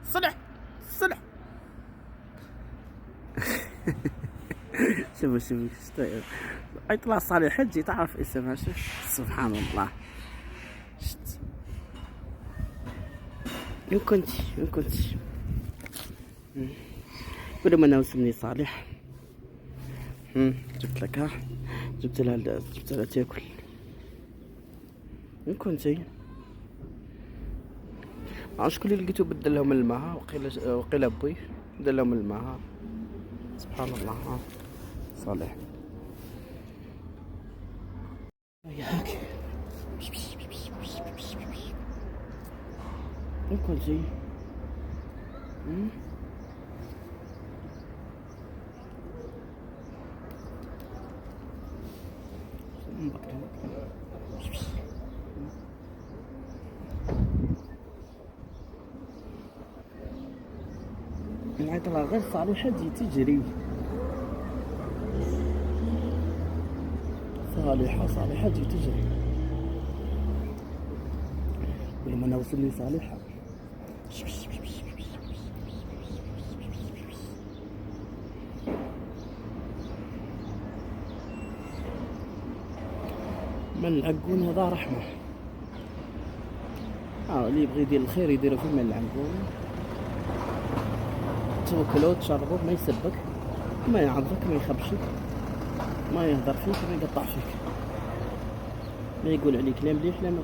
صلح صلح. شوفوا يطلع صالح حجي تعرف اسمها. شوف سبحان الله. شت وين كنت كل ما نوصلني صالح. جبت لك ها، جبت لها تاكل. وين كنتي؟ شكون اللي لقيتو بدل لهم الماء؟ وقيل ابوي بدل لهم الماء. سبحان الله. ها صالح ياك. وين كنتي؟ نعيط لها غير صالحة تجي تجري. صالحة تجي تجري. ولما انا وصلني صالحة من العقون هذا رحمة. اللي يبغي يدير الخير يديرو في من العقون. توكلوا تشربوا، ما يسبك، ما يعضك، ما يخبشك، ما يهضر فيك، ما يقطع فيك، ما يقول عليك لا مليح لا ما